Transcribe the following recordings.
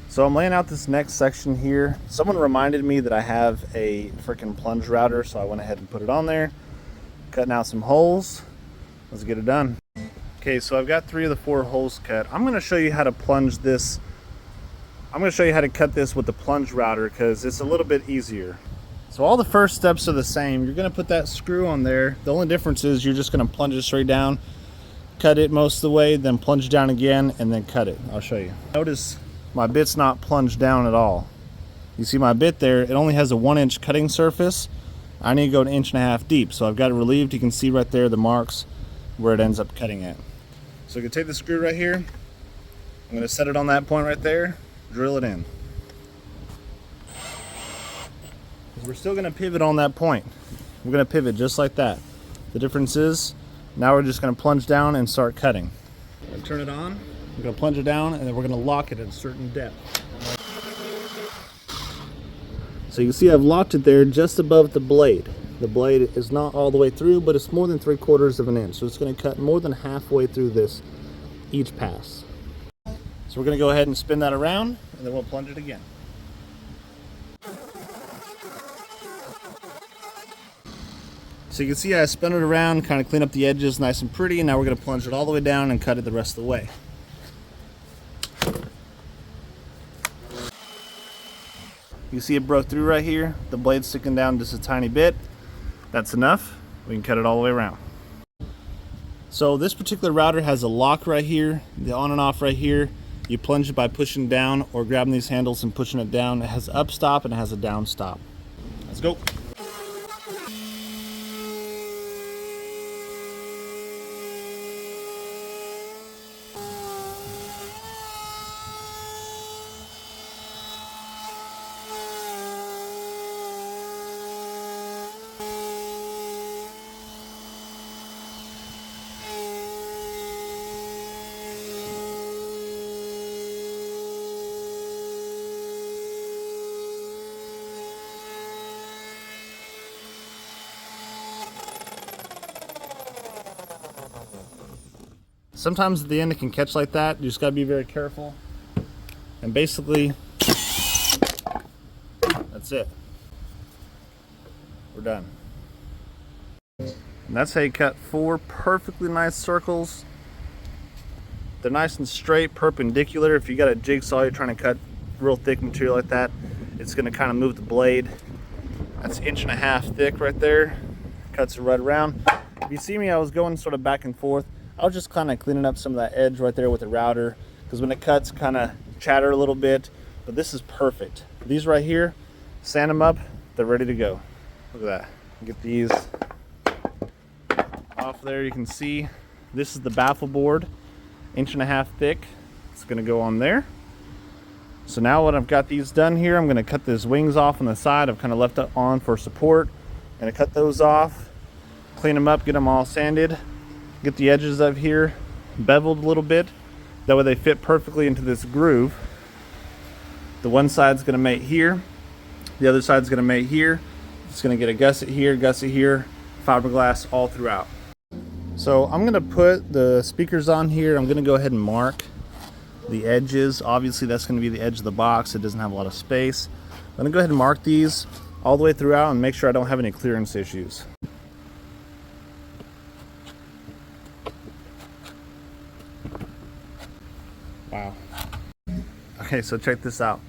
So I'm laying out this next section here. Someone reminded me that I have a freaking plunge router, so I went ahead and put it on there. Cutting out some holes. Let's get it done. Okay, so I've got 3 of the 4 holes cut. I'm going to show you how to plunge this. I'm going to show you how to cut this with the plunge router because it's a little bit easier. So all the first steps are the same. You're going to put that screw on there. The only difference is you're just going to plunge it straight down, cut it most of the way, then plunge down again, and then cut it. I'll show you. Notice my bit's not plunged down at all. You see my bit there, it only has a 1-inch cutting surface. I need to go 1.5 inches deep, so I've got it relieved. You can see right there the marks where it ends up cutting at. So you can take the screw right here. I'm going to set it on that point right there, drill it in. We're still going to pivot on that point. We're going to pivot just like that. The difference is now we're just going to plunge down and start cutting. Turn it on. We're going to plunge it down and then we're going to lock it at a certain depth. So you can see I've locked it there just above the blade. The blade is not all the way through, but it's more than 3/4 of an inch. So it's going to cut more than halfway through this each pass. So we're going to go ahead and spin that around and then we'll plunge it again. So you can see I spin it around, kind of clean up the edges nice and pretty, and now we're going to plunge it all the way down and cut it the rest of the way. You see it broke through right here. The blade's sticking down just a tiny bit. That's enough. We can cut it all the way around. So this particular router has a lock right here, the on and off right here. You plunge it by pushing down or grabbing these handles and pushing it down. It has an up stop and it has a down stop. Let's go. Sometimes at the end it can catch like that. You just gotta be very careful. And basically, that's it. We're done. And that's how you cut 4 perfectly nice circles. They're nice and straight, perpendicular. If you got a jigsaw, you're trying to cut real thick material like that, it's gonna kind of move the blade. That's 1.5 inches thick right there. Cuts it right around. If you see me, I was going sort of back and forth. I was just kind of cleaning up some of that edge right there with the router, because when it cuts, kind of chatter a little bit, but this is perfect. These right here, sand them up, they're ready to go. Look at that. Get these off there. You can see this is the baffle board, 1.5 inches thick. It's going to go on there. So now when I've got these done here, I'm going to cut those wings off on the side. I've kind of left it on for support. I'm going to cut those off, clean them up, get them all sanded. Get the edges of here beveled a little bit. That way they fit perfectly into this groove. The one side's gonna mate here. The other side's gonna mate here. It's gonna get a gusset here, fiberglass all throughout. So I'm gonna put the speakers on here. I'm gonna go ahead and mark the edges. Obviously that's gonna be the edge of the box. It doesn't have a lot of space. I'm gonna go ahead and mark these all the way throughout and make sure I don't have any clearance issues. Wow. Okay, so check this out.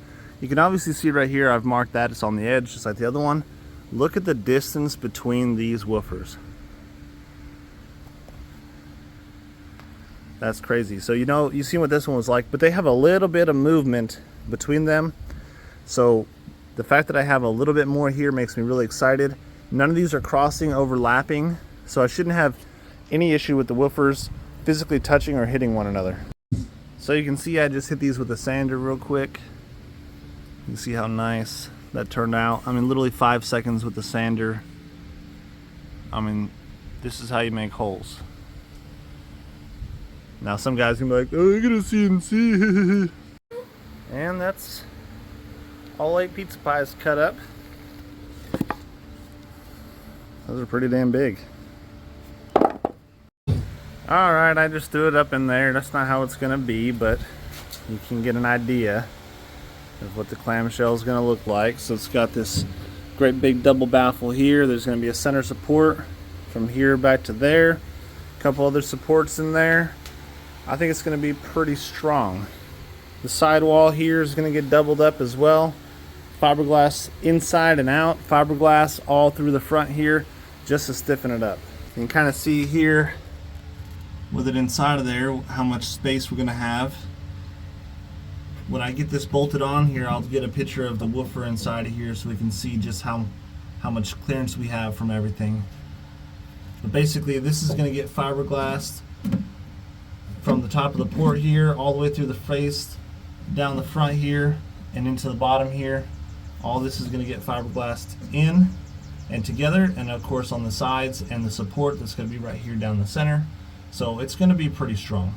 You can obviously see right here, I've marked that. It's on the edge, just like the other one. Look at the distance between these woofers. That's crazy. So you see what this one was like, but they have a little bit of movement between them. So the fact that I have a little bit more here makes me really excited. None of these are crossing, overlapping, so I shouldn't have any issue with the woofers physically touching or hitting one another. So you can see I just hit these with a sander real quick. You can see how nice that turned out. I mean, literally 5 seconds with the sander. I mean, this is how you make holes. Now some guys can be like, oh, you're gonna CNC. And that's all 8 pizza pies cut up. Those are pretty damn big. Alright, I just threw it up in there. That's not how it's gonna be, but you can get an idea. of what the clamshell is going to look like. So it's got this great big double baffle here. There's going to be a center support from here back to there. A couple other supports in there. I think it's going to be pretty strong. The sidewall here is going to get doubled up as well. Fiberglass inside and out. Fiberglass all through the front here just to stiffen it up. You can kind of see here with it inside of there how much space we're going to have. When I get this bolted on here, I'll get a picture of the woofer inside of here so we can see just how much clearance we have from everything. But basically this is going to get fiberglassed from the top of the port here all the way through the face, down the front here, and into the bottom here. All this is going to get fiberglassed in and together, and of course on the sides and the support that's going to be right here down the center. So it's going to be pretty strong.